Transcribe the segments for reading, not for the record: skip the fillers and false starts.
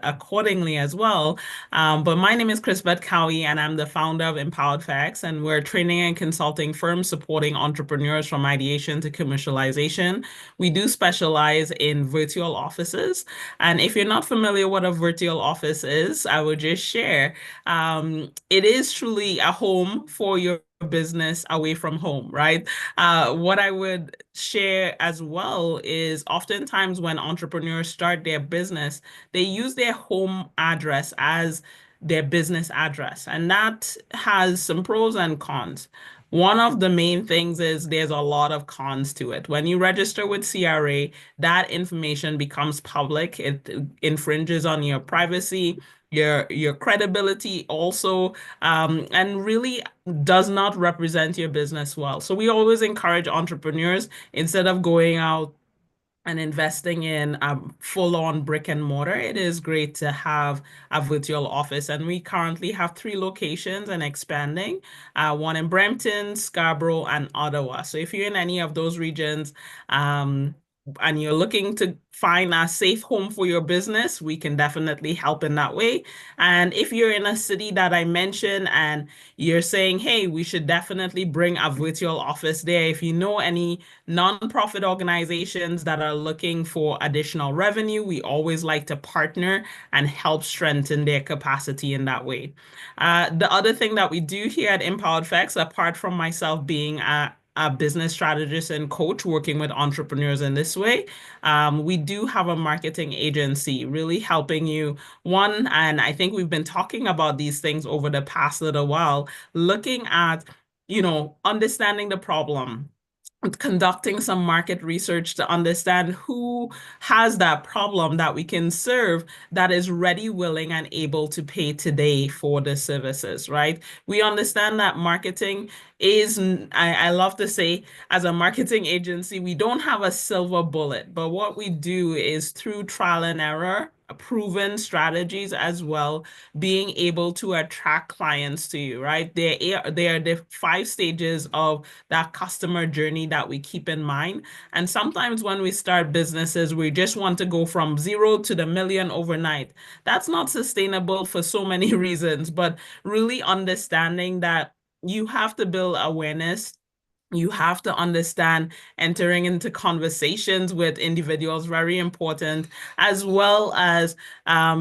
accordingly as well. But my name is Chris Cowie, and I'm the founder of Empowered Facts, and we're a training and consulting firm supporting entrepreneurs from ideation to commercialization. We do specialize in virtual offices, and if you're not familiar what a virtual office is, I would just share. It is truly a home for your business away from home, right? What I would share as well is oftentimes when entrepreneurs start their business, they use their home address as their business address, and that has some pros and cons. One of the main things is there's a lot of cons to it. When you register with CRA, that information becomes public. It infringes on your privacy, your credibility also, and really does not represent your business well. So we always encourage entrepreneurs, instead of going out and investing in full-on brick and mortar, it is great to have a virtual office. And we currently have three locations and expanding, one in Brampton, Scarborough, and Ottawa. So if you're in any of those regions, and you're looking to find a safe home for your business, we can definitely help in that way. And if you're in a city that I mentioned and you're saying, hey, we should definitely bring a virtual office there, if you know any nonprofit organizations that are looking for additional revenue, we always like to partner and help strengthen their capacity in that way. The other thing that we do here at Empowered Facts, apart from myself being a business strategist and coach working with entrepreneurs in this way, we do have a marketing agency really helping you. One, and I think we've been talking about these things over the past little while, looking at, understanding the problem, conducting some market research to understand who has that problem that we can serve, that is ready, willing, and able to pay today for the services, right? We understand that marketing is, I love to say, as a marketing agency, we don't have a silver bullet, but what we do is through trial and error, proven strategies as well, being able to attract clients to you, right? There are the 5 stages of that customer journey that we keep in mind. And sometimes when we start businesses, we just want to go from 0 to the million overnight. That's not sustainable for so many reasons, but really understanding that you have to build awareness. You have to understand entering into conversations with individuals, very important, as well as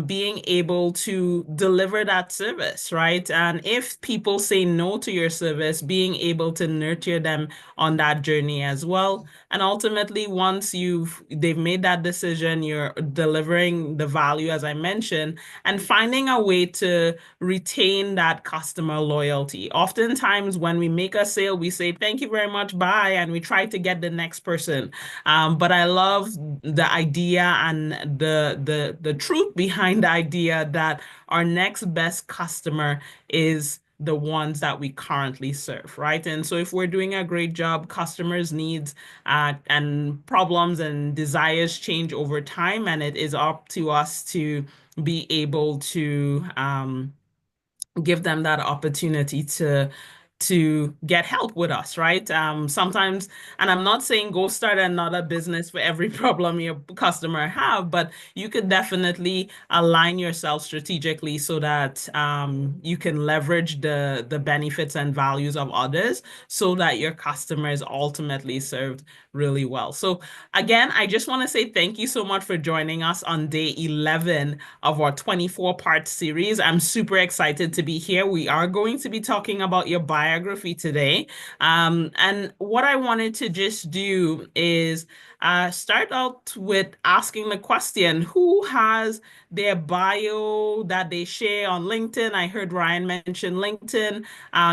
being able to deliver that service, right? And if people say no to your service, being able to nurture them on that journey as well. And ultimately, once they've made that decision, you're delivering the value, as I mentioned, and finding a way to retain that customer loyalty. Oftentimes, when we make a sale, we say, thank you very much, bye, and we try to get the next person. But I love the idea and the truth behind the idea that our next best customer is the ones that we currently serve, right? And so if we're doing a great job, customers' needs and problems and desires change over time, and it is up to us to be able to give them that opportunity to get help with us, right? Sometimes, and I'm not saying go start another business for every problem your customer have, but you could definitely align yourself strategically so that you can leverage the benefits and values of others so that your customer is ultimately served really well. So again, I just want to say thank you so much for joining us on day 11 of our 24-part series. I'm super excited to be here. We are going to be talking about your biography today. And what I wanted to just do is start out with asking the question, who has their bio that they share on LinkedIn? I heard Ryan mention LinkedIn.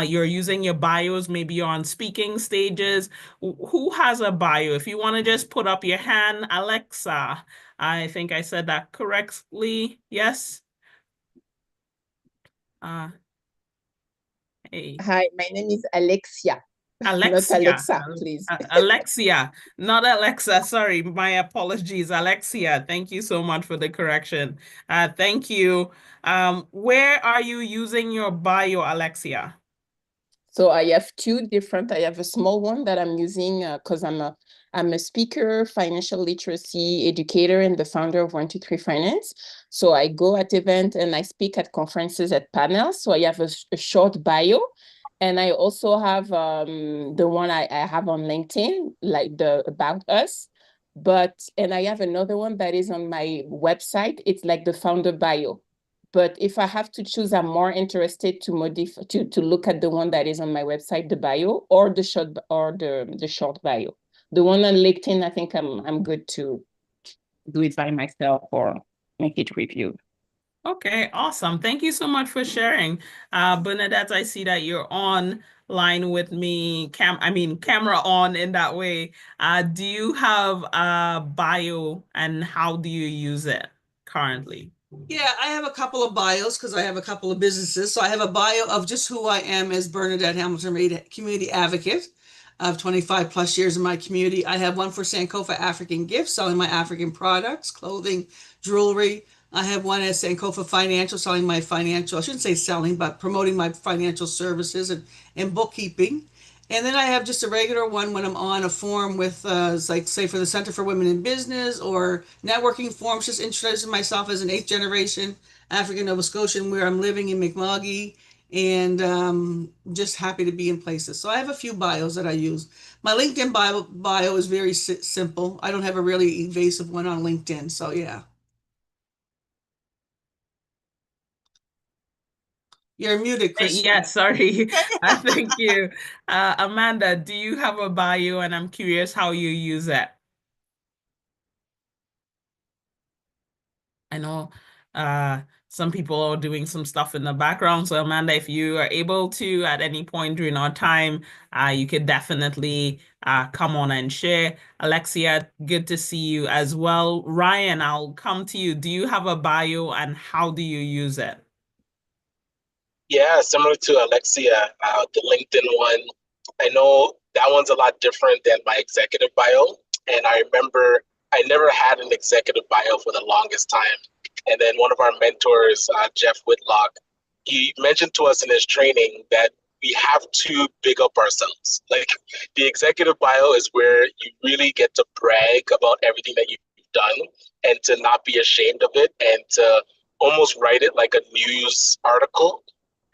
You're using your bios, maybe you're on speaking stages. Who has a bio? If you want to just put up your hand, Alexa. I think I said that correctly. Yes. Uh, hey, Hi, my name is Alexia, not Alexia. Alexa, please. Alexia, not Alexa. Sorry, my apologies, Alexia. Thank you so much for the correction. Thank you. Where are you using your bio, Alexia? So I have two different, I have a small one that I'm using because I'm a speaker, financial literacy educator, and the founder of 123 Finance. So I go at events and I speak at conferences at panels. So I have a short bio. And I also have the one I have on LinkedIn, like the About Us. And I have another one that is on my website. It's like the founder bio. But if I have to choose, I'm more interested to modify to look at the one that is on my website, the bio, or the short bio. The one on LinkedIn, I think I'm good to do it by myself or make it review. Okay, awesome. Thank you so much for sharing. Bernadette, I see that you're online with me, camera on in that way. Do you have a bio and how do you use it currently? Yeah, I have a couple of bios because I have a couple of businesses. So I have a bio of just who I am as Bernadette Hamilton Reed, community advocate of 25 plus years in my community. I have one for Sankofa African Gifts, selling my African products, clothing, jewelry. I have one as Sankofa Financial, selling my financial, I shouldn't say selling, but promoting my financial services and bookkeeping. And then I have just a regular one when I'm on a forum with, like, say, for the Center for Women in Business or networking forums, just introducing myself as an eighth generation African Nova Scotian where I'm living in McMoggy and just happy to be in places. So I have a few bios that I use. My LinkedIn bio is very simple. I don't have a really evasive one on LinkedIn. So yeah. You're muted, Chris. Yeah, sorry. Thank you. Amanda, do you have a bio? And I'm curious how you use it. I know some people are doing some stuff in the background. So Amanda, if you are able to at any point during our time, you could definitely come on and share. Alexia, good to see you as well. Ryan, I'll come to you. Do you have a bio and how do you use it? Yeah, similar to Alexia, the LinkedIn one. I know that one's a lot different than my executive bio. And I remember I never had an executive bio for the longest time. And then one of our mentors, Jeff Whitlock, he mentioned to us in his training that we have to big up ourselves. Like the executive bio is where you really get to brag about everything that you've done and to not be ashamed of it and to almost write it like a news article,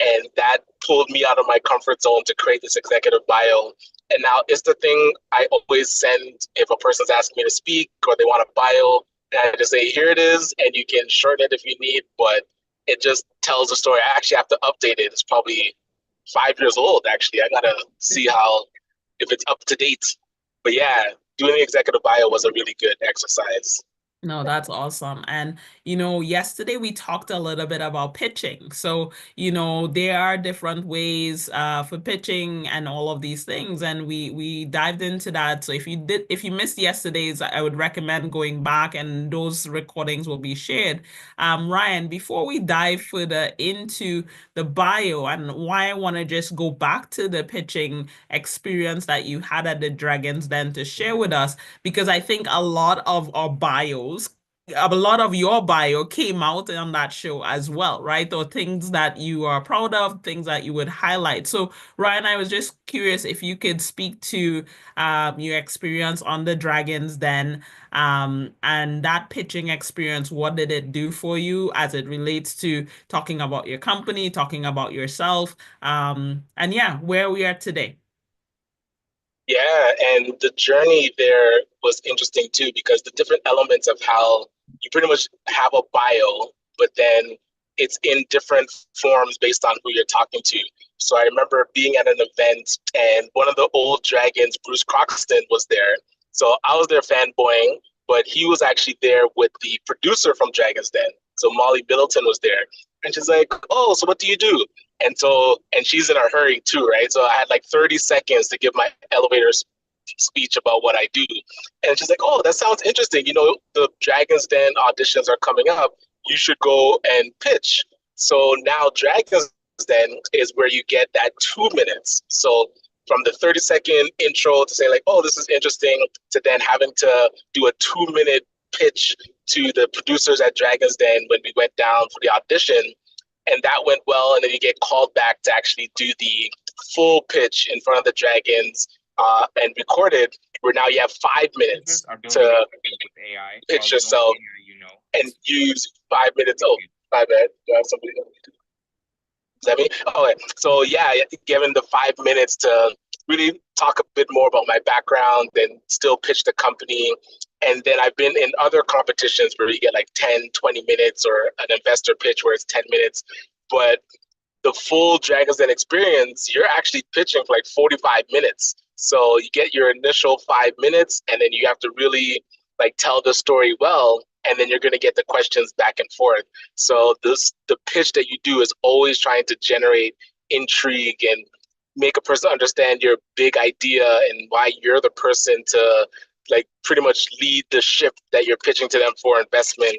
and that pulled me out of my comfort zone to create this executive bio. And now it's the thing I always send if a person's asking me to speak or they want a bio. And I just say, here it is, and you can shorten it if you need, but it just tells the story. I actually have to update it. It's probably 5 years old, actually. I gotta see if it's up to date. But yeah, doing the executive bio was a really good exercise. No, that's awesome. And, yesterday we talked a little bit about pitching. So, there are different ways for pitching and all of these things. And we dived into that. So if you missed yesterday's, I would recommend going back and those recordings will be shared. Ryan, before we dive further into the bio and why I want to just go back to the pitching experience that you had at the Dragons Den to share with us, because I think a lot of your bio came out on that show as well, right? Or things that you are proud of, things that you would highlight. So, Ryan, I was just curious if you could speak to your experience on the Dragons Den, and that pitching experience. What did it do for you as it relates to talking about your company, talking about yourself, and yeah, where we are today? Yeah, and the journey there was interesting too, because the different elements of how you pretty much have a bio, but then it's in different forms based on who you're talking to. So I remember being at an event and one of the old dragons, Bruce Croxton, was there. So I was there fanboying, but he was actually there with the producer from Dragon's Den. So Molly Middleton was there. And she's like, oh, so what do you do? And she's in a hurry too, right? So I had like 30 seconds to give my elevator speech about what I do. And she's like, oh, that sounds interesting. The Dragon's Den auditions are coming up. You should go and pitch. So now Dragon's Den is where you get that 2 minutes. So from the 30-second intro to say like, oh, this is interesting, to then having to do a 2-minute pitch to the producers at Dragon's Den when we went down for the audition, and that went well. And then you get called back to actually do the full pitch in front of the Dragons and record it. where now you have 5 minutes to pitch yourself and use 5 minutes. Oh, my bad. Do I have somebody? Is that me? Okay. So yeah, given the 5 minutes to really talk a bit more about my background and still pitch the company. And then I've been in other competitions where you get like 10, 20 minutes or an investor pitch where it's 10 minutes. But the full Dragons Den experience, you're actually pitching for like 45 minutes. So you get your initial 5 minutes and then you have to really like tell the story well, and then you're going to get the questions back and forth. So the pitch that you do is always trying to generate intrigue and make a person understand your big idea and why you're the person to like pretty much lead the ship that you're pitching to them for investment.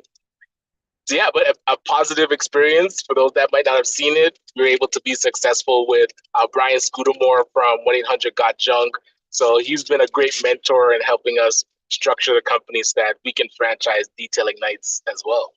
So yeah, but a positive experience for those that might not have seen it. We were able to be successful with Brian Scudamore from 1-800 Got Junk. So he's been a great mentor in helping us structure the company so that we can franchise detailing nights as well.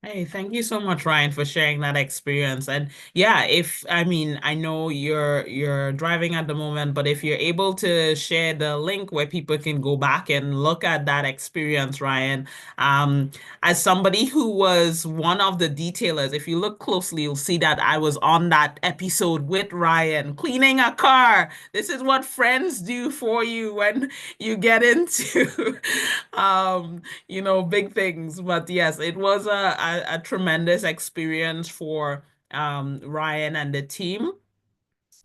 Hey, thank you so much, Ryan, for sharing that experience. And yeah, if I mean, I know you're driving at the moment, but if you're able to share the link where people can go back and look at that experience, Ryan, um, as somebody who was one of the detailers, if you look closely, you'll see that I was on that episode with Ryan cleaning a car. This is what friends do for you when you get into big things. But yes, it was a tremendous experience for Ryan and the team.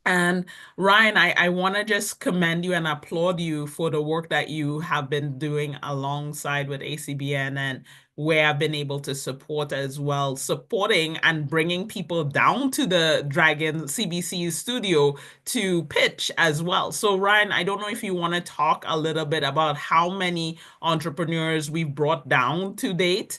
And Ryan, I want to just commend you and applaud you for the work that you have been doing alongside with ACBN and where I've been able to support as well, supporting and bringing people down to the Dragon CBC studio to pitch as well. So Ryan, I don't know if you want to talk a little bit about how many entrepreneurs we've brought down to date.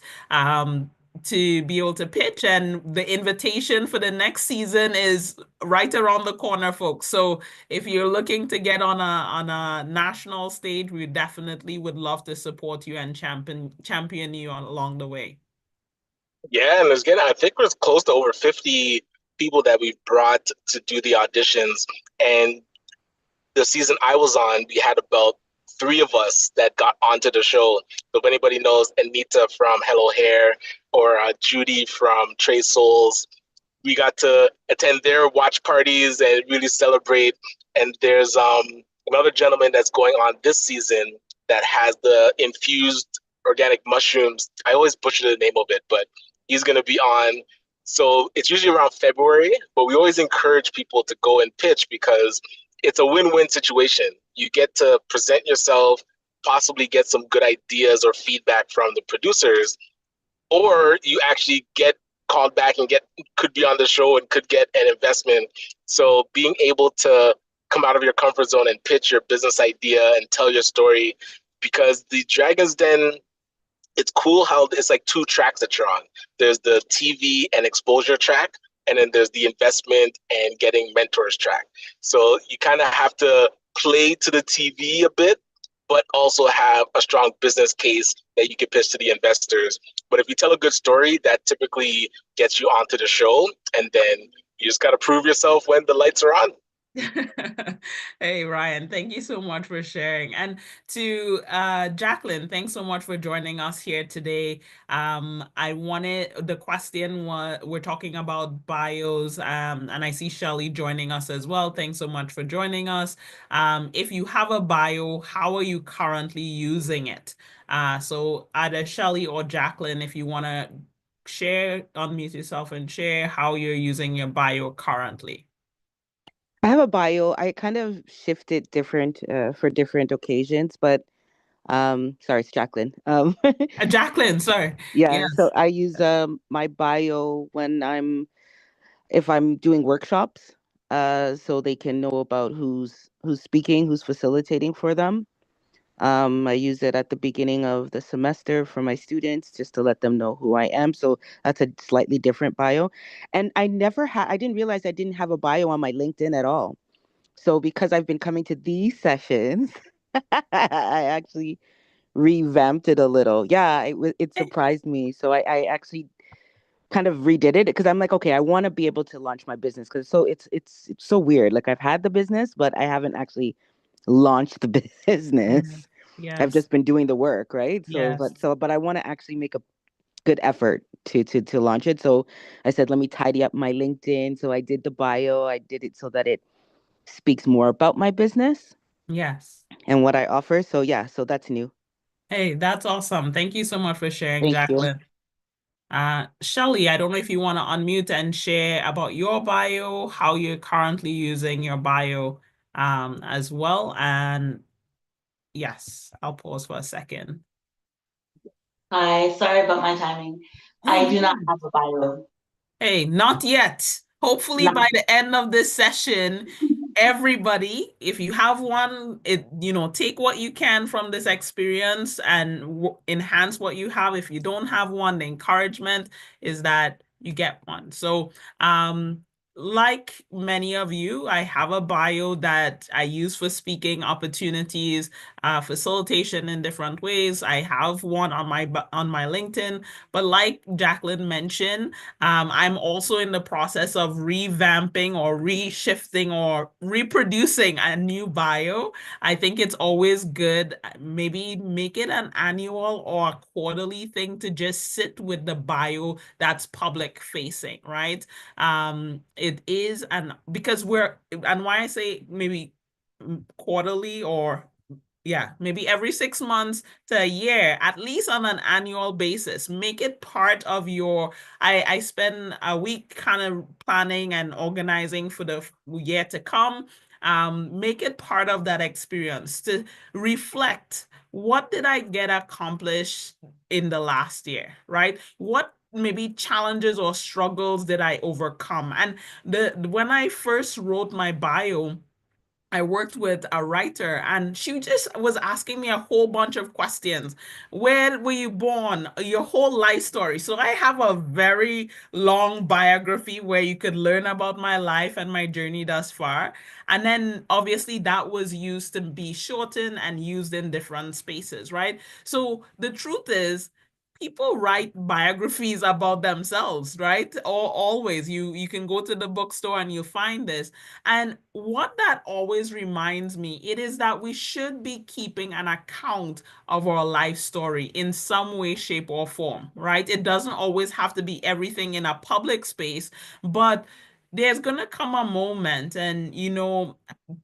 To be able to pitch, and the invitation for the next season is right around the corner, folks. So if you're looking to get on a national stage, we definitely would love to support you and champion you along the way. Yeah, and again, I think we're close to over 50 people that we've brought to do the auditions. And the season I was on, we had about three of us that got onto the show. So if anybody knows Anita from Hello Hair or Judy from Trey Souls, we got to attend their watch parties and really celebrate. And there's another gentleman that's going on this season that has the infused organic mushrooms. I always butcher the name of it, but he's going to be on. So it's usually around February, but we always encourage people to go and pitch because it's a win-win situation. You get to present yourself, possibly get some good ideas or feedback from the producers, or you actually get called back and could be on the show and could get an investment. So being able to come out of your comfort zone and pitch your business idea and tell your story, because the Dragons Den, it's cool how it's like two tracks that you're on. There's the TV and exposure track, and then there's the investment and getting mentors track. So you kind of have to play to the TV a bit, but also have a strong business case that you can pitch to the investors. But if you tell a good story, that typically gets you onto the show, and then you just got to prove yourself when the lights are on. Hey, Ryan, thank you so much for sharing. And to Jacqueline, thanks so much for joining us here today. The question was, we're talking about bios, and I see Shelly joining us as well. Thanks so much for joining us. If you have a bio, how are you currently using it? So either Shelly or Jacqueline, if you want to share, unmute yourself and share how you're using your bio currently. I have a bio. I kind of shift it different for different occasions, but sorry, it's Jacqueline. Jacqueline, sorry. Yeah, so Yes. I use my bio when if I'm doing workshops, so they can know about who's speaking, who's facilitating for them. I use it at the beginning of the semester for my students just to let them know who I am. So that's a slightly different bio. And I didn't realize I didn't have a bio on my LinkedIn at all. So because I've been coming to these sessions, I actually revamped it a little. Yeah, it surprised me. So I actually kind of redid it because I'm like, okay, I want to be able to launch my business because it's so weird. Like I've had the business, but I haven't actually launch the business. I've Yes. just been doing the work, right? Yes. But I want to actually make a good effort to launch it. So I said, let me tidy up my LinkedIn. So I did the bio. I did it so that it speaks more about my business Yes. and what I offer. So yeah, so that's new. Hey, that's awesome. Thank you so much for sharing, Thank you. Jacqueline. Shelly, I don't know if you want to unmute and share about your bio, how you're currently using your bio as well. And yes, I'll pause for a second. Hi, sorry about my timing. Oh, I do not no. have a bio. Hey, not yet. Hopefully Not, by the end of this session, everybody, if you have one, take what you can from this experience and enhance what you have. If you don't have one, the encouragement is that you get one. So, like many of you, I have a bio that I use for speaking opportunities, facilitation in different ways. I have one on my LinkedIn, but like Jacqueline mentioned, I'm also in the process of revamping or reshifting or reproducing a new bio. I think it's always good, maybe make it an annual or a quarterly thing to just sit with the bio that's public facing, right? It is, and because and why I say maybe quarterly or yeah, maybe every 6 months to a year, at least on an annual basis. Make it part of your. I spend a week kind of planning and organizing for the year to come. Make it part of that experience to reflect, what did I get accomplished in the last year, right? What maybe challenges or struggles did I overcome? And when I first wrote my bio, I worked with a writer and she just was asking me a whole bunch of questions. Where were you born? Your whole life story. So I have a very long biography where you could learn about my life and my journey thus far. And then obviously that was used to be shortened and used in different spaces, right? So the truth is, people write biographies about themselves, right? Or always you can go to the bookstore and you'll find this. And what that always reminds me, it is that we should be keeping an account of our life story in some way, shape, or form, right? It doesn't always have to be everything in a public space, but there's gonna come a moment, and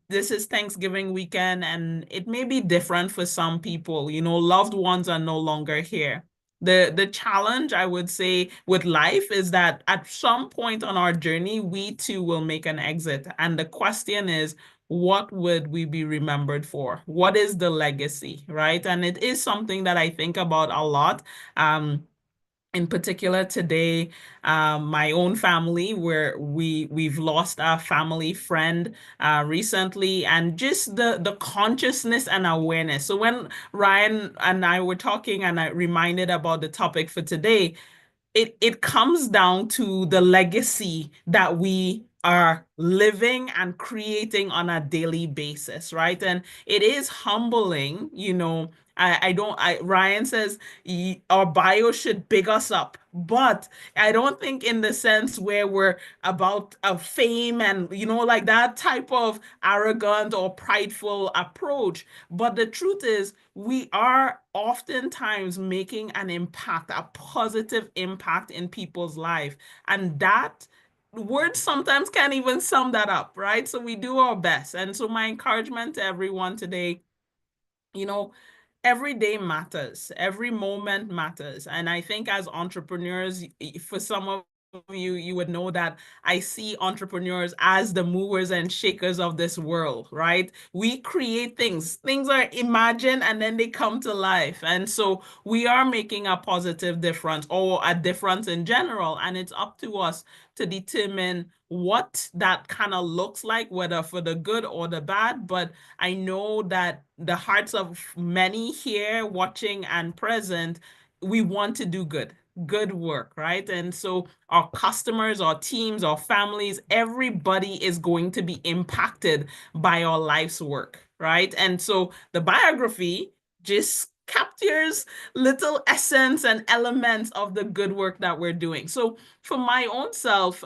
this is Thanksgiving weekend, and it may be different for some people. Loved ones are no longer here. The challenge, I would say, with life is that at some point on our journey, we too will make an exit. And the question is, what would we be remembered for? What is the legacy, right? And it is something that I think about a lot. In particular today, my own family, where we've lost a family friend recently, and just the consciousness and awareness. So when Ryan and I were talking and I reminded about the topic for today, it comes down to the legacy that we are living and creating on a daily basis, right? And it is humbling. I don't I Ryan says our bio should big us up, but I don't think in the sense where we're about a fame and like that type of arrogant or prideful approach. But the truth is, we are oftentimes making an impact, a positive impact in people's life. And that words sometimes can't even sum that up, right? So we do our best. And so my encouragement to everyone today, you know, every day matters, every moment matters. And I think as entrepreneurs, for some of you would know that I see entrepreneurs as the movers and shakers of this world, right? We create things are imagined and then they come to life. And so we are making a positive difference or a difference in general. And it's up to us to determine what that kind of looks like, whether for the good or the bad. But I know that the hearts of many here watching and present, we want to do good work, right? And so our customers, our teams, our families, everybody is going to be impacted by our life's work, right? And so the biography just captures little essence and elements of the good work that we're doing. So for my own self,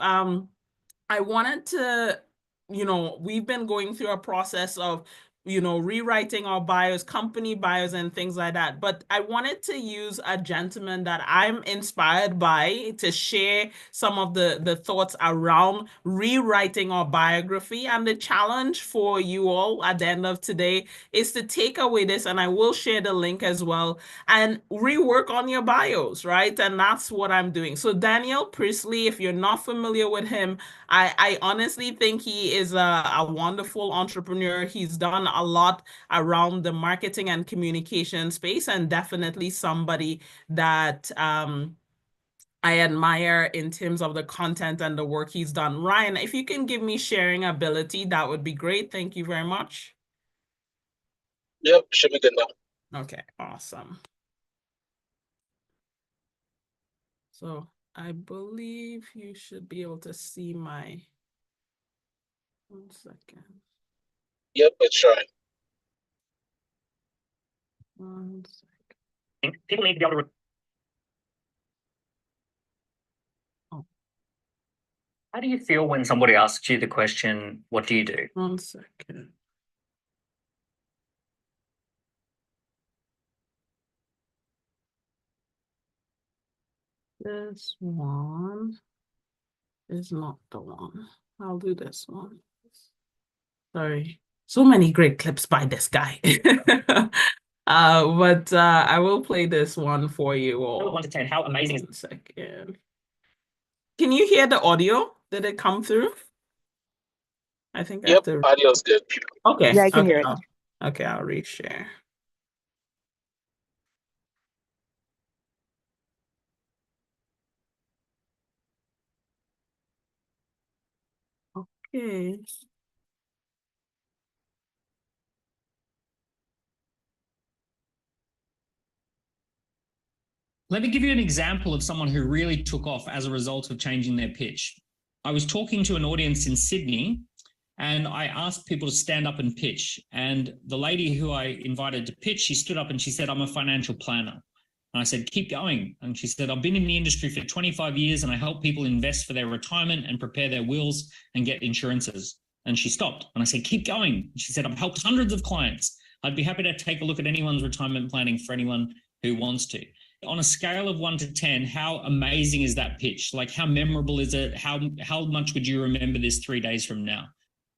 I wanted to, we've been going through a process of rewriting our bios, company bios, and things like that. But I wanted to use a gentleman that I'm inspired by to share some of the thoughts around rewriting our biography. And the challenge for you all at the end of today is to take away this, and I will share the link as well, and rework on your bios, right? And that's what I'm doing. So Daniel Priestley, if you're not familiar with him, I honestly think he is a wonderful entrepreneur. He's done a lot around the marketing and communication space, and definitely somebody that I admire in terms of the content and the work he's done. Ryan, if you can give me sharing ability, that would be great. Thank you very much. Yep, should be good now. Okay, awesome. So I believe you should be able to see my... 1 second. Yep, it's showing. 1 second. People need to be able to. Oh. How do you feel when somebody asks you the question, what do you do? 1 second. This one is not the one. I'll do this one. Sorry. So many great clips by this guy. But I will play this one for you all. 1 to 10, how amazing is 1 second. Can you hear the audio? Did it come through? I think I have Yep, to... audio's good. Okay. Yeah, I can okay, hear it. Okay, I'll reshare. Okay. Let me give you an example of someone who really took off as a result of changing their pitch. I was talking to an audience in Sydney and I asked people to stand up and pitch. And the lady who I invited to pitch, she stood up and she said, "I'm a financial planner." And I said, "Keep going." And she said, "I've been in the industry for 25 years and I help people invest for their retirement and prepare their wills and get insurances." And she stopped. And I said, "Keep going." She said, "I've helped hundreds of clients. I'd be happy to take a look at anyone's retirement planning for anyone who wants to." On a scale of 1 to 10, how amazing is that pitch? Like, how memorable is it? How much would you remember this 3 days from now?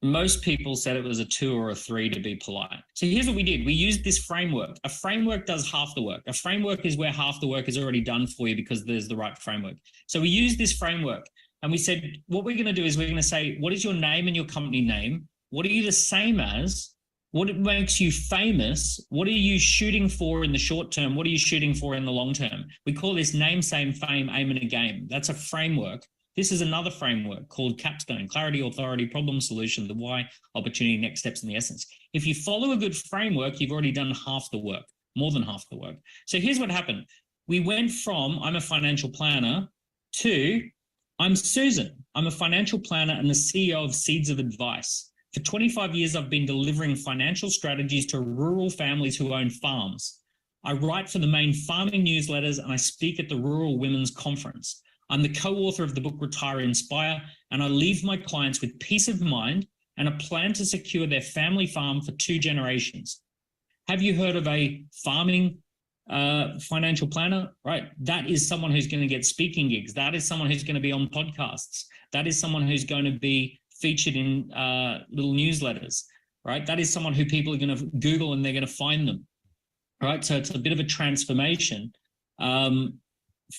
Most people said it was a 2 or a 3 to be polite. So here's what we did. We used this framework. A framework does half the work. A framework is where half the work is already done for you because there's the right framework. So we used this framework and we said, what we're going to do is we're going to say, what is your name and your company name? What are you the same as? What makes you famous? What are you shooting for in the short term? What are you shooting for in the long term? We call this name, same, fame, aim, and a game. That's a framework. This is another framework called Capstone: clarity, authority, problem, solution, the why, opportunity, next steps, and the essence. If you follow a good framework, you've already done half the work, more than half the work. So here's what happened. We went from I'm a financial planner to I'm Susan. I'm a financial planner and the CEO of Seeds of Advice. For 25 years, I've been delivering financial strategies to rural families who own farms. I write for the main farming newsletters and I speak at the Rural Women's Conference. I'm the co-author of the book Retire Inspire, and I leave my clients with peace of mind and a plan to secure their family farm for 2 generations. Have you heard of a farming financial planner? Right. That is someone who's going to get speaking gigs. That is someone who's going to be on podcasts. That is someone who's going to be featured in little newsletters, right? That is someone who people are going to Google and they're going to find them, right? So it's a bit of a transformation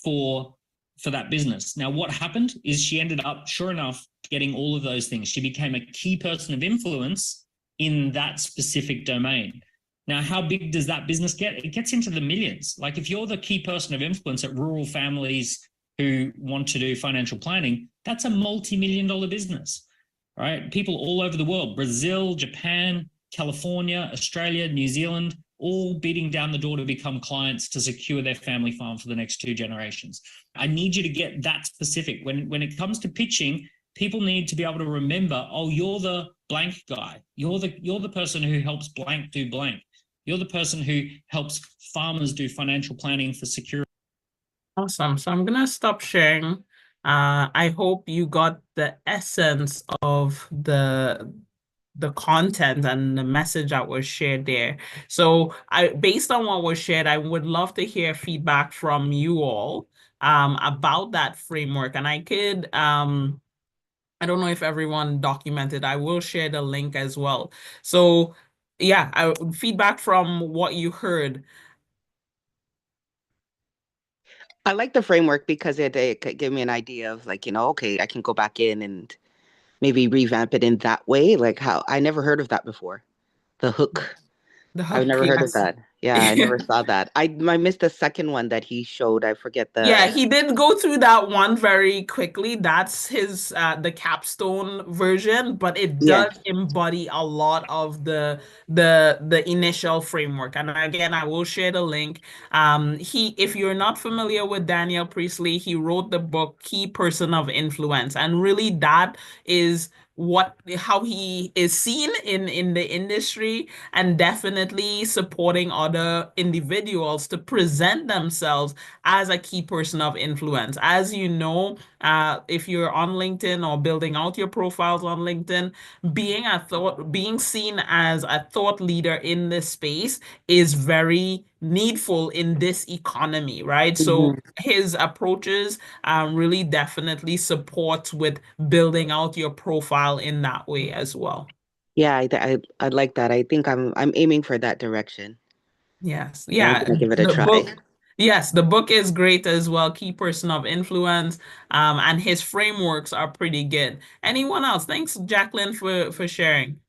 for that business. Now, what happened is she ended up, sure enough, getting all of those things. She became a key person of influence in that specific domain. Now, how big does that business get? It gets into the millions. Like, if you're the key person of influence at rural families who want to do financial planning, that's a multi-million-dollar business. Right? People all over the world, Brazil, Japan, California, Australia, New Zealand, all beating down the door to become clients to secure their family farm for the next 2 generations. I need you to get that specific. When it comes to pitching, people need to be able to remember, oh, you're the blank guy. You're the person who helps blank do blank. You're the person who helps farmers do financial planning for security. Awesome. So I'm gonna stop sharing. I hope you got the essence of the content and the message that was shared there. So based on what was shared, I would love to hear feedback from you all about that framework. And I don't know if everyone documented. I will share the link as well. So yeah, feedback from what you heard. I like the framework because it could give me an idea of like, okay, I can go back in and maybe revamp it in that way. Like how I never heard of that before. The hook. The I've hook, never heard of yes. that. Yeah, I never saw that. I missed the second one that he showed. I forget Yeah, the. he did go through that one very quickly. That's his the capstone version, but it Yes. does embody a lot of the initial framework. And again, I will share the link. If you're not familiar with Daniel Priestley, he wrote the book Key Person of Influence, and really that is how he is seen in the industry, and definitely supporting other individuals to present themselves as a key person of influence. As you know, if you're on LinkedIn or building out your profiles on LinkedIn, being seen as a thought leader in this space is very needful in this economy, right? So Mhm. his approaches really definitely support with building out your profile in that way as well. Yeah, I like that. I think I'm aiming for that direction. Yes. So I'm Yeah. gonna give it a The try. book, yes, the book is great as well. Key Person of Influence. And his frameworks are pretty good. Anyone else? Thanks, Jacqueline, for sharing.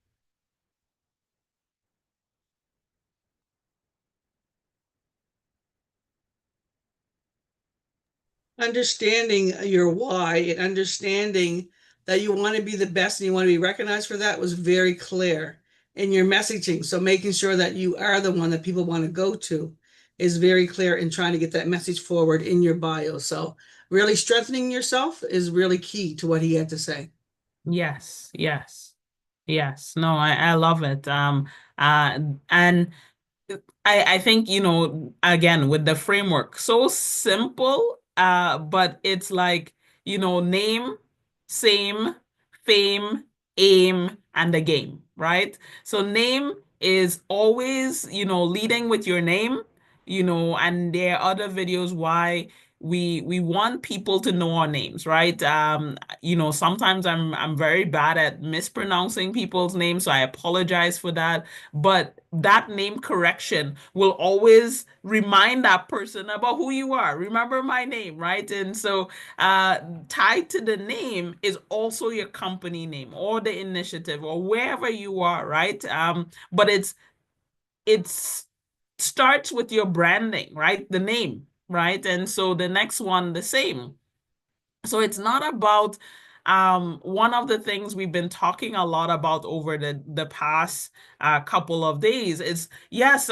Understanding your why and understanding that you want to be the best and you want to be recognized for that was very clear in your messaging. So making sure that you are the one that people want to go to is very clear in trying to get that message forward in your bio. So really strengthening yourself is really key to what he had to say. Yes, yes, yes. No, I love it. And I think, again, with the framework, so simple, but it's like, name, same, fame, aim, and the game, right? So name is always, leading with your name, and there are other videos why we want people to know our names, right? Sometimes I'm very bad at mispronouncing people's names, so I apologize for that. But that name correction will always remind that person about who you are. Remember my name, right? And so tied to the name is also your company name or the initiative or wherever you are, right? But it's starts with your branding, right? The name, right? And so the next one, the same. So it's not about one of the things we've been talking a lot about over the past couple of days is yes,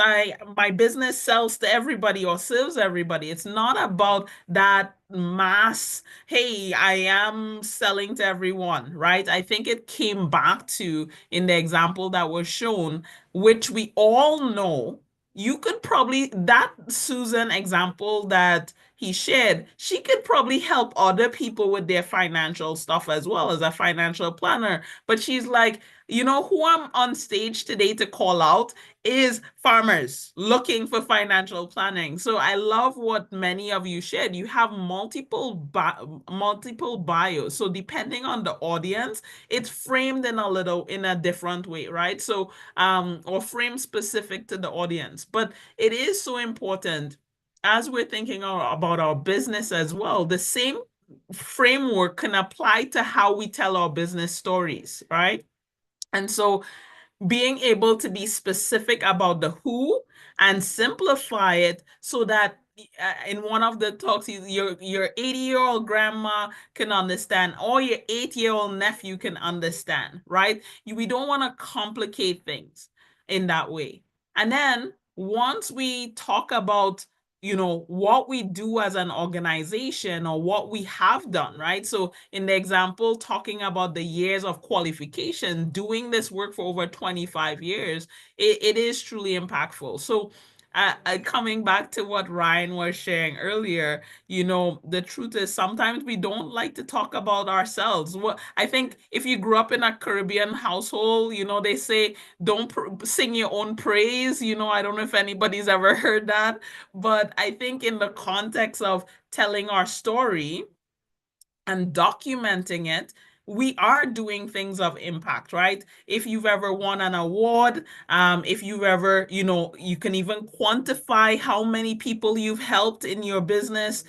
my business sells to everybody or serves everybody. It's not about that mass, hey, I am selling to everyone, right? I think it came back to in the example that was shown, which we all know. You could probably, that Susan example that he shared, she could probably help other people with their financial stuff as well as a financial planner. But she's like, who I'm on stage today to call out is farmers looking for financial planning. So I love what many of you shared. You have multiple bios. So depending on the audience, it's framed in a different way, right? So or framed specific to the audience. But it is so important as we're thinking about our business as well, the same framework can apply to how we tell our business stories, right? And so being able to be specific about the who and simplify it so that in one of the talks, your 80-year-old grandma can understand, or your 8-year-old nephew can understand, right? We don't want to complicate things in that way. And then once we talk about what we do as an organization or what we have done, right? So in the example, talking about the years of qualification, doing this work for over 25 years, it is truly impactful. So Coming back to what Ryan was sharing earlier, the truth is sometimes we don't like to talk about ourselves. What I think if you grew up in a Caribbean household, they say don't sing your own praise. I don't know if anybody's ever heard that, but I think in the context of telling our story and documenting it, we are doing things of impact, right? If you've ever won an award, if you've ever, you can even quantify how many people you've helped in your business.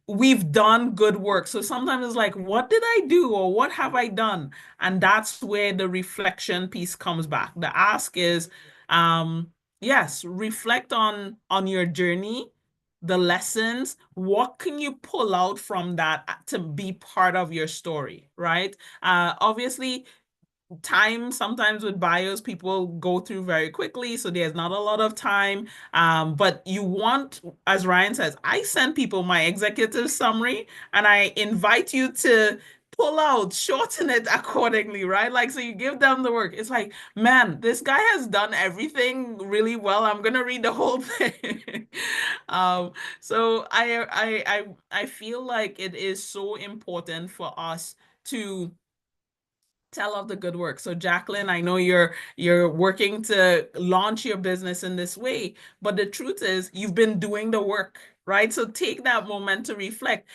We've done good work. So sometimes it's like, what did I do or what have I done? And that's where the reflection piece comes back. The ask is, yes, reflect on your journey, the lessons. What can you pull out from that to be part of your story, right? Obviously, time sometimes with bios people go through very quickly, so there's not a lot of time, but you want, as Ryan says, I send people my executive summary and I invite you to pull out, shorten it accordingly, right? Like, so you give them the work. It's like, man, this guy has done everything really well, I'm gonna read the whole thing. So I feel like it is so important for us to tell of the good work. So Jacqueline, I know you're working to launch your business in this way, but the truth is you've been doing the work, right? So take that moment to reflect.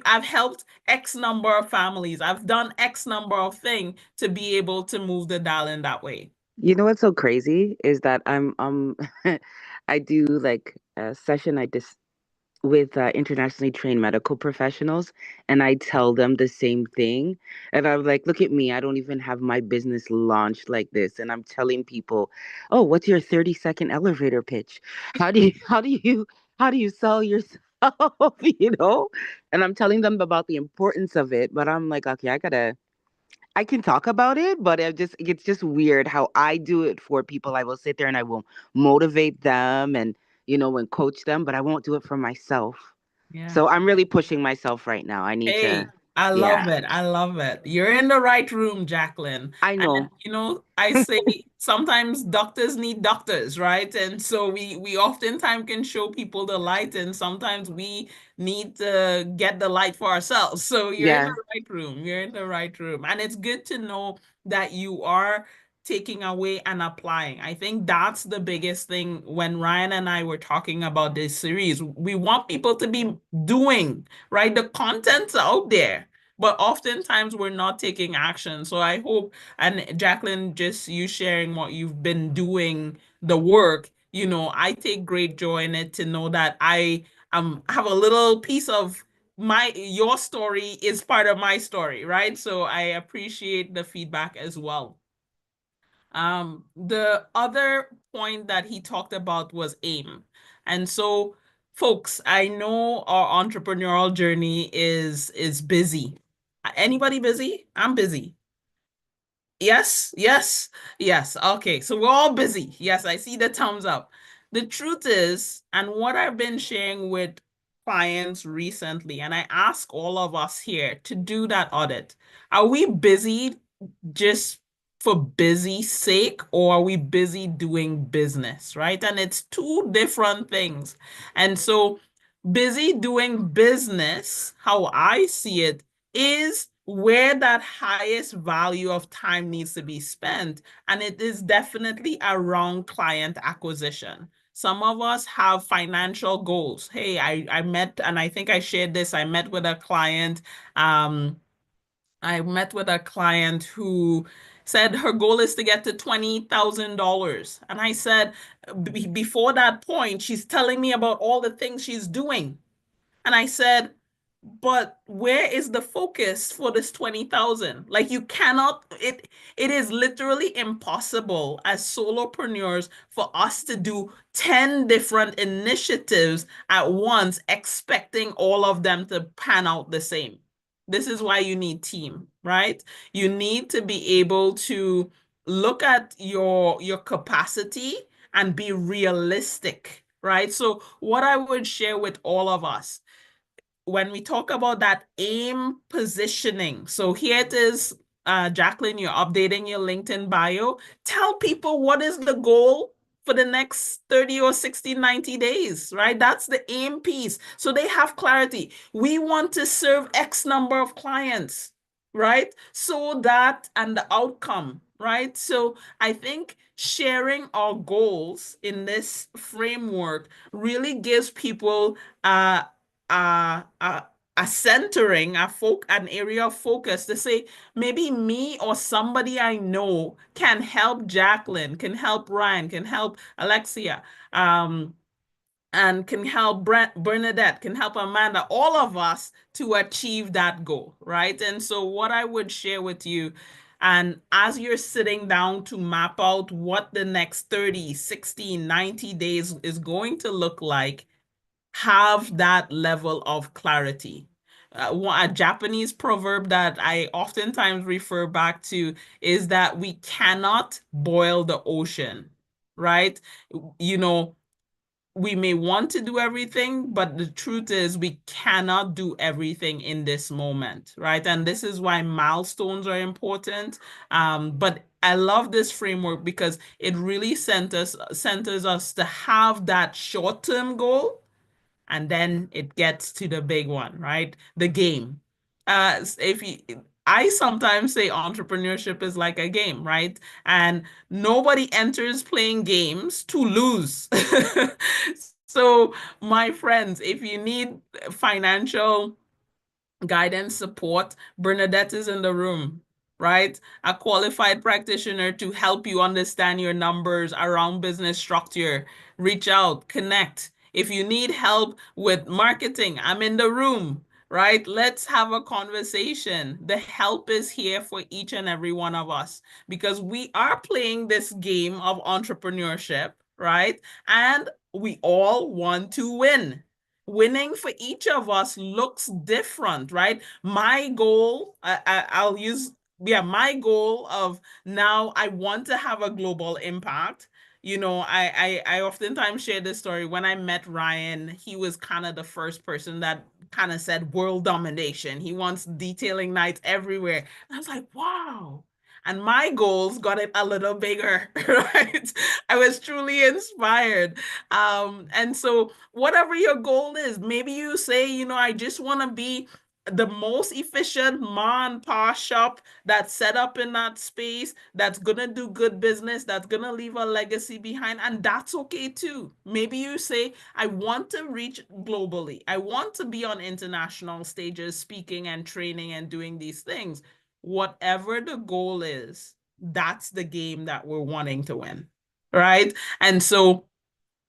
I've helped X number of families. I've done X number of things to be able to move the dial in that way. You know what's so crazy is that I'm I do like a session I just with internationally trained medical professionals, and I tell them the same thing. And I'm like, look at me, I don't even have my business launched like this, and I'm telling people, oh, what's your 30-second elevator pitch? How do you sell yourself? you know and I'm telling them about the importance of it, but I'm like, okay, I can talk about it, but it's just weird how I do it for people. I will sit there and I will motivate them and and coach them, but I won't do it for myself. Yeah. So I'm really pushing myself right now. I need Hey, to, I love yeah, it. I love it. You're in the right room, Jacqueline. I And know. I say sometimes doctors need doctors, right? And so we oftentimes can show people the light, and sometimes we need to get the light for ourselves. So you're in the Yeah. right room. You're in the right room. And it's good to know that you are taking away and applying. I think that's the biggest thing when Ryan and I were talking about this series. We want people to be doing, right? The content's out there, but oftentimes we're not taking action. So I hope, and Jacqueline, just you sharing what you've been doing, the work, I take great joy in it to know that I have a little piece of your story is part of my story, right? So I appreciate the feedback as well. The other point that he talked about was aim. And so, folks, I know our entrepreneurial journey is busy. Anybody busy? I'm busy. Yes, yes, yes. Okay, so we're all busy. Yes, I see the thumbs up. The truth is, and what I've been sharing with clients recently, and I ask all of us here to do that audit. Are we busy just for busy sake, or are we busy doing business, right? And it's two different things. And so busy doing business, how I see it, is where that highest value of time needs to be spent. And it is definitely around client acquisition. Some of us have financial goals. Hey, I met, and I think I shared this, I met with a client. I met with a client who said her goal is to get to $20,000. And I said, before that point, she's telling me about all the things she's doing. And I said, but where is the focus for this 20,000? Like, you cannot, it is literally impossible as solopreneurs for us to do 10 different initiatives at once, expecting all of them to pan out the same. This is why you need team, right? You need to be able to look at your capacity and be realistic, right? So what I would share with all of us when we talk about that aim positioning. So here it is, Jacqueline, you're updating your LinkedIn bio. Tell people what is the goal for the next 30 or 60, 90 days, right? That's the aim piece. So they have clarity. We want to serve X number of clients, right? So that, and the outcome, right? So I think sharing our goals in this framework really gives people uh, uh, uh, a centering, an area of focus to say, maybe me or somebody I know can help Jacqueline, can help Ryan, can help Alexia, and can help Bernadette, can help Amanda, all of us to achieve that goal, right? And so what I would share with you, and as you're sitting down to map out what the next 30, 60, 90 days is going to look like, have that level of clarity. A Japanese proverb that I oftentimes refer back to is that we cannot boil the ocean, right? You know, we may want to do everything, but the truth is we cannot do everything in this moment, right? And this is why milestones are important. But I love this framework because it really centers us to have that short-term goal, and then it gets to the big one, right? The game. If you, I sometimes say entrepreneurship is like a game, right? And nobody enters playing games to lose. So, my friends, if you need financial guidance, support, Bernadette is in the room, right? A qualified practitioner to help you understand your numbers around business structure. Reach out, connect. If you need help with marketing, I'm in the room, right? Let's have a conversation. The help is here for each and every one of us because we are playing this game of entrepreneurship, right? And we all want to win. Winning for each of us looks different, right? My goal, I'll use, yeah, my goal of now I want to have a global impact. You know, I oftentimes share this story. When I met Ryan, he was kind of the first person that kind of said world domination. He wants detailing nights everywhere. And I was like, wow. And my goals got it a little bigger, right? I was truly inspired. And so whatever your goal is, maybe you say, you know, I just want to be the most efficient ma and pa shop that's set up in that space, that's gonna do good business, that's gonna leave a legacy behind, and that's okay too. Maybe you say, I want to reach globally. I want to be on international stages, speaking and training and doing these things. Whatever the goal is, that's the game that we're wanting to win, right? And so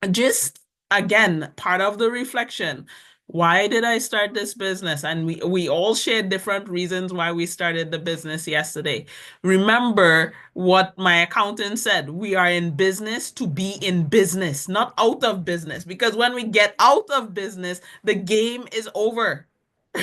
just again, part of the reflection. Why did I start this business? And we all shared different reasons why we started the business yesterday. Remember what my accountant said. We are in business to be in business, not out of business. Because when we get out of business, the game is over.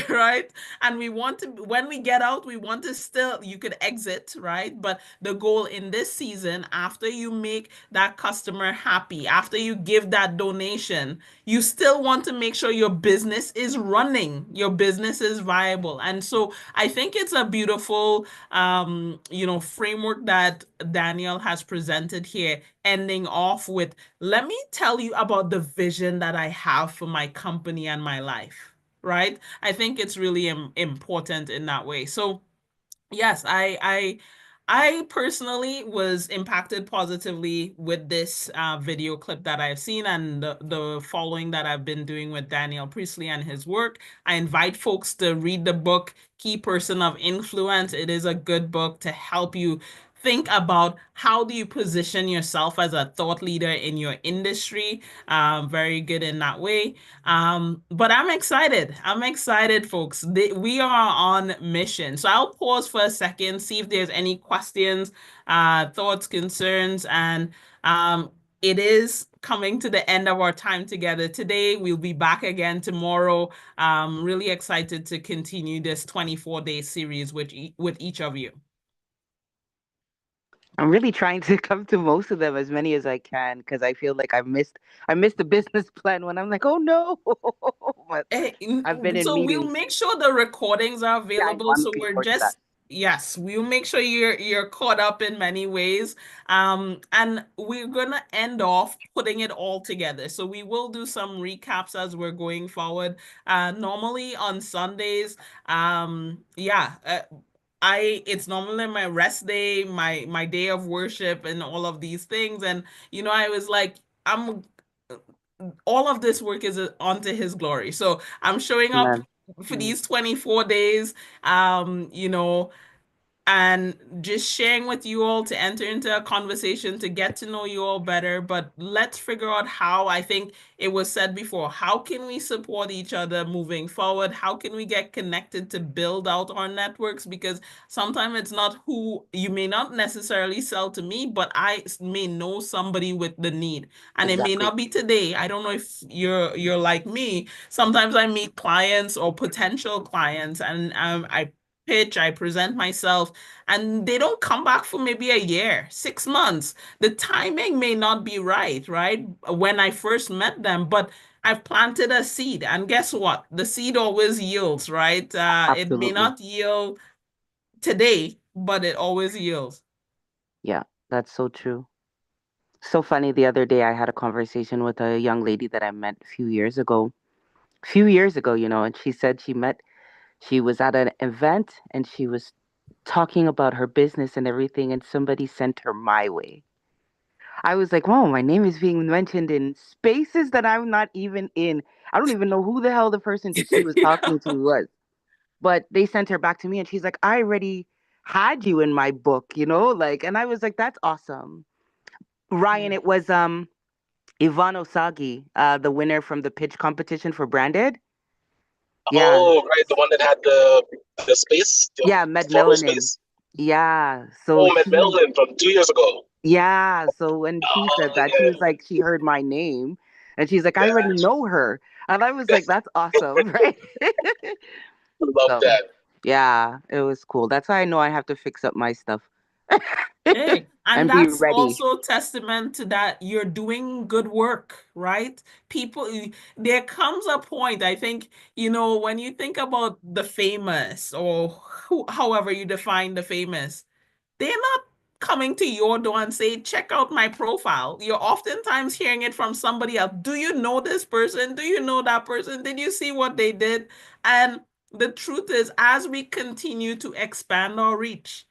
Right? And we want to, when we get out, we want to still, you could exit, right? But the goal in this season, after you make that customer happy, after you give that donation, you still want to make sure your business is running, your business is viable. And so I think it's a beautiful, framework that Daniel has presented here, ending off with, let me tell you about the vision that I have for my company and my life, right? I think it's really important in that way. So yes, I personally was impacted positively with this video clip that I've seen and the following that I've been doing with Daniel Priestley and his work. I invite folks to read the book, Key Person of Influence. It is a good book to help you think about how do you position yourself as a thought leader in your industry. Very good in that way. But I'm excited. I'm excited, folks. We are on mission. So I'll pause for a second, see if there's any questions, thoughts, concerns, and it is coming to the end of our time together today. We'll be back again tomorrow. Really excited to continue this 24-day series with each of you. I'm really trying to come to most of them, as many as I can, because I feel like I missed the business plan when I'm like, oh no. But I've been in So we'll meetings. make sure the recordings are Yeah, I know. available. I'm So looking we're forward to that. Yes, we'll make sure you're caught up in many ways. And we're gonna end off putting it all together. So we will do some recaps as we're going forward. Normally on Sundays, yeah, it's normally my rest day, my day of worship and all of these things. And I was like, I'm all of this work is unto his glory. So I'm showing up Amen. for these 24 days. Um, you know, and just sharing with you all to enter into a conversation to get to know you all better. But let's figure out how. I think it was said before, how can we support each other moving forward? How can we get connected to build out our networks? Because sometimes it's not who you may not necessarily sell to me, but I may know somebody with the need. And it may Exactly. not be today. I don't know if you're like me. Sometimes I meet clients or potential clients, and I pitch, I present myself, and they don't come back for maybe a year, 6 months. The timing may not be right, right? When I first met them, but I've planted a seed, and guess what? The seed always yields, right? It may Absolutely. not yield today, but it always yields. Yeah, that's so true. So funny. The other day, I had a conversation with a young lady that I met a few years ago. Few years ago, and she said she was at an event and she was talking about her business and everything, and somebody sent her my way. I was like, "Wow, my name is being mentioned in spaces that I'm not even in. I don't even know who the hell the person that she was talking to was." But they sent her back to me, and she's like, "I already had you in my book, like." And I was like, "That's awesome." Ryan, it was Ivan Osagi, the winner from the pitch competition for Branded. Yeah, Oh, right, the one that had the space, the yeah, Med photo Melanin. space. Yeah, so Oh, Met she, Mellon from 2 years ago. yeah, so when she said Oh that, she was yeah, like, she heard my name, and she's like, "I already yeah, know her," and I was like, "That's awesome," right? I love So, that. yeah, it was cool. That's how I know I have to fix up my stuff Hey, and and be that's ready. also testament to that you're doing good work, right? People, there comes a point, I think, when you think about the famous or however you define the famous, they're not coming to your door and say, check out my profile. You're oftentimes hearing it from somebody else. Do you know this person? Do you know that person? Did you see what they did? And the truth is, as we continue to expand our reach,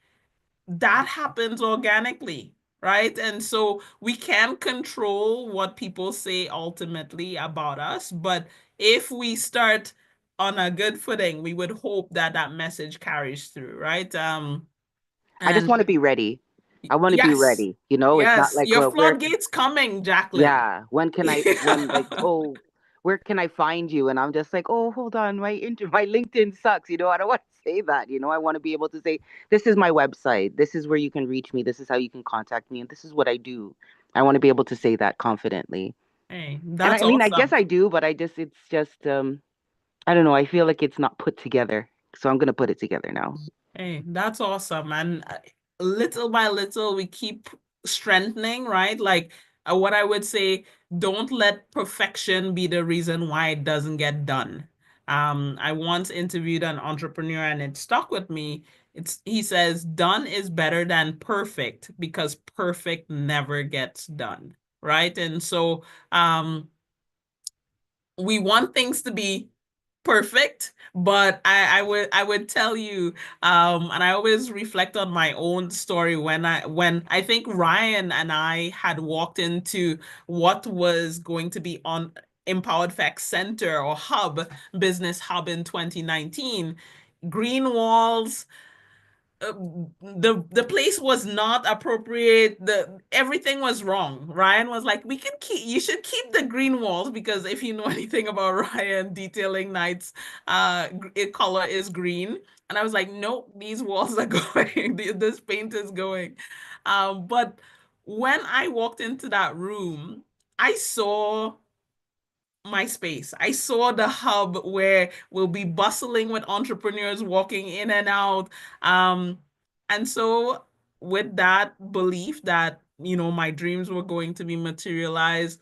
that happens organically, right? And so we can control what people say ultimately about us, but if we start on a good footing, we would hope that that message carries through, right? I just And want to be ready. I want to be yes, ready. It's not yes, like, your well, where floodgates coming, Jacqueline. yeah, when like, oh, where can I find you? And I'm just like, oh, hold on, my LinkedIn sucks. I don't want to say that. I want to be able to say, this is my website. This is where you can reach me. This is how you can contact me, and this is what I do. I want to be able to say that confidently. Hey, And that's I mean, I guess awesome. I do, but it's just I don't know. I feel like it's not put together, so I'm gonna put it together now. Hey, that's awesome. And little by little, we keep strengthening, right? Like what I would say, don't let perfection be the reason why it doesn't get done. I once interviewed an entrepreneur and it stuck with me. He says, done is better than perfect because perfect never gets done, right? And so we want things to be perfect, but I would tell you, and I always reflect on my own story when I think Ryan and I had walked into what was going to be on Empowered Facts Center or Hub, Business Hub in 2019. Green walls, the place was not appropriate. The everything was wrong. Ryan was like, "We can keep. You should keep the green walls because if you know anything about Ryan, detailing nights, color is green." And I was like, "Nope, these walls are going. This paint is going." But when I walked into that room, I saw my space. I saw the hub where we'll be bustling with entrepreneurs walking in and out. Um, and so with that belief that, my dreams were going to be materialized,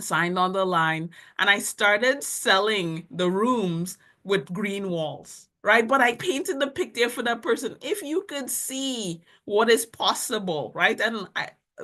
signed on the line, and I started selling the rooms with green walls, right? But I painted the picture for that person. If you could see what is possible, right?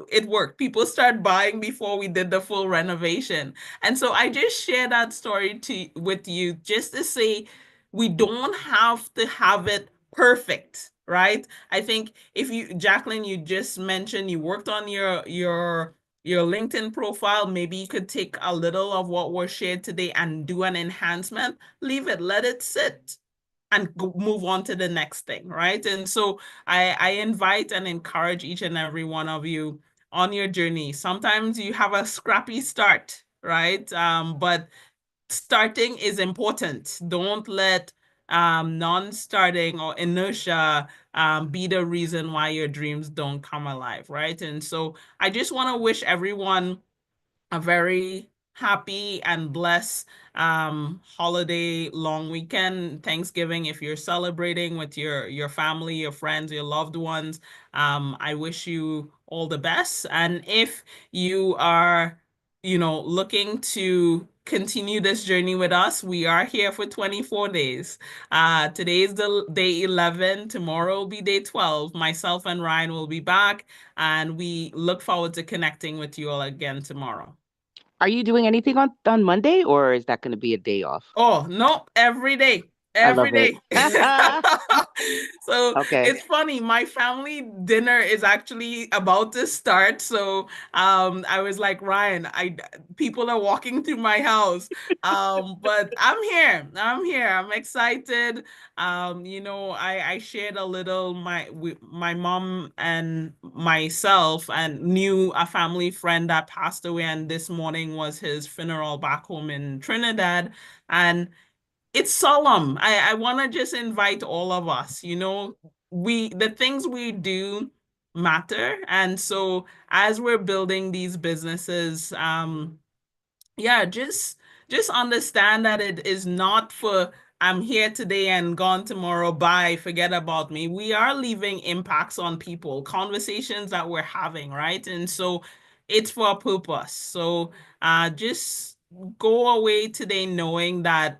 It worked. People start buying before we did the full renovation. And so I just share that story with you just to say we don't have to have it perfect, right? I think if you, Jacqueline, you just mentioned you worked on your LinkedIn profile. Maybe you could take a little of what was shared today and do an enhancement. Leave it, let it sit and move on to the next thing, right? And so I invite and encourage each and every one of you on your journey. Sometimes you have a scrappy start, right? But starting is important. Don't let non-starting or inertia be the reason why your dreams don't come alive, right? And so I just want to wish everyone a very happy and blessed holiday long weekend, Thanksgiving. If you're celebrating with your family, your friends, your loved ones, I wish you all the best. And if you are, looking to continue this journey with us, we are here for 24 days. Today is the day 11. Tomorrow will be day 12. Myself and Ryan will be back, and we look forward to connecting with you all again tomorrow. Are you doing anything on Monday, or is that going to be a day off? Oh, no, every day. I Every love it. day. So Okay. it's funny. My family dinner is actually about to start. So I was like, Ryan, people are walking through my house. But I'm here. I'm here. I'm excited. I shared a little my mom and myself and knew a family friend that passed away, and this morning was his funeral back home in Trinidad. And it's solemn. I want to just invite all of us, the things we do matter. And so as we're building these businesses, yeah, just understand that it is not for I'm here today and gone tomorrow, bye, forget about me. We are leaving impacts on people, conversations that we're having, right? And so it's for a purpose. So just go away today knowing that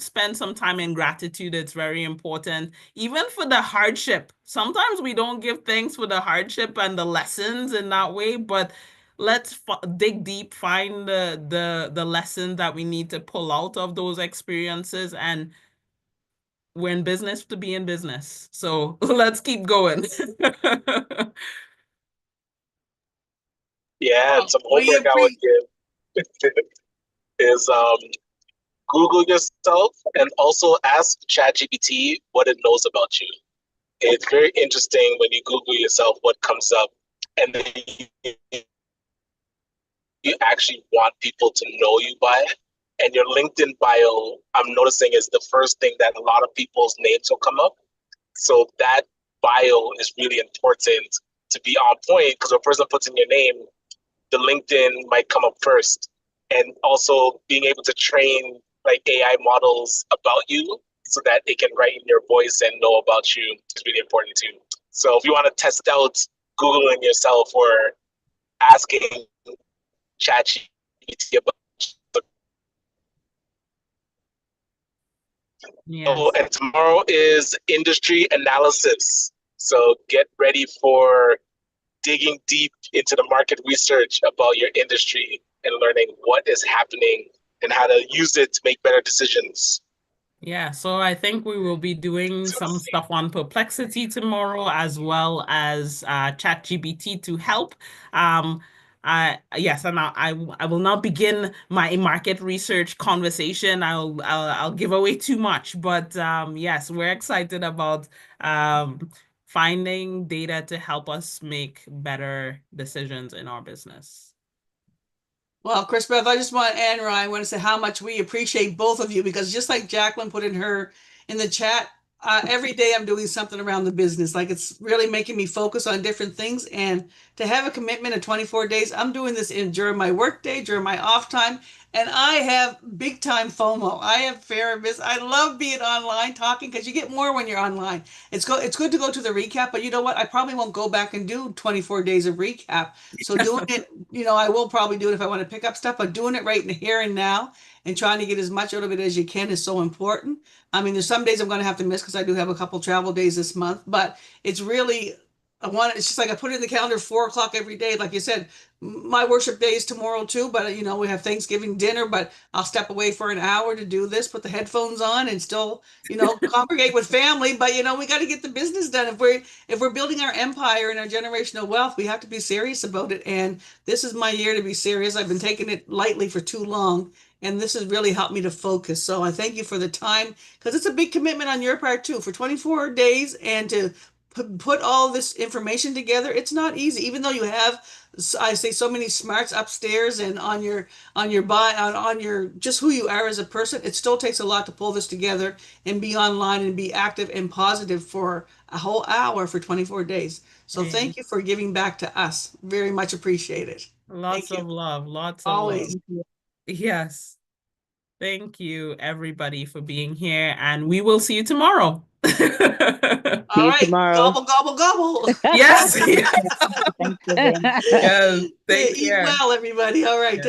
spend some time in gratitude. It's very important, even for the hardship. Sometimes we don't give thanks for the hardship and the lessons in that way, but let's dig deep, find the lesson that we need to pull out of those experiences. And we're in business to be in business, so let's keep going. Yeah, and some We homework I would give is Google yourself and also ask ChatGPT what it knows about you. It's very interesting when you Google yourself what comes up, and then you actually want people to know you by. And your LinkedIn bio, I'm noticing, is the first thing that a lot of people's names will come up. So that bio is really important to be on point, because when a person puts in your name, the LinkedIn might come up first. And also being able to train like AI models about you so that it can write in your voice and know about you is really important too. So if you want to test out Googling yourself or asking ChatGPT about. Oh, Yes. and tomorrow is industry analysis. So get ready for digging deep into the market research about your industry and learning what is happening and how to use it to make better decisions. Yeah, so I think we will be doing some stuff on Perplexity tomorrow, as well as ChatGPT to help. Yes, and I will not begin my market research conversation. I'll give away too much, but yes, we're excited about finding data to help us make better decisions in our business. Well, Chris Beth, I just want, and Ryan, I want to say how much we appreciate both of you, because just like Jacqueline put in the chat, every day I'm doing something around the business. Like, it's really making me focus on different things. And to have a commitment of 24 days, I'm doing this during my work day, during my off time. And I have big time FOMO. I have fear of miss. I love being online talking because you get more when you're online. It's good to go to the recap, but you know what? I probably won't go back and do 24 days of recap. So doing it, I will probably do it if I want to pick up stuff, but doing it right in the here and now and trying to get as much out of it as you can is so important. I mean, there's some days I'm going to have to miss because I do have a couple travel days this month, but it's really it's just like I put it in the calendar 4 o'clock every day. Like you said, my worship day is tomorrow too, but we have Thanksgiving dinner, but I'll step away for an hour to do this, put the headphones on and still, congregate with family. But we got to get the business done. If we're building our empire and our generational wealth, we have to be serious about it. And this is my year to be serious. I've been taking it lightly for too long. And this has really helped me to focus. So I thank you for the time because it's a big commitment on your part too, for 24 days and to put all this information together. It's not easy, even though you have, I say, so many smarts upstairs and on your just who you are as a person. It still takes a lot to pull this together and be online and be active and positive for a whole hour for 24 days. So thank you for giving back to us. Very much appreciated. Lots of love. Lots of Always. love. Yes. Thank you, everybody, for being here, and we will see you tomorrow. All right. Tomorrow. Gobble, gobble, gobble. Yes. Thanksgiving. Yes. Take Eat care. well, everybody. All right. Yes.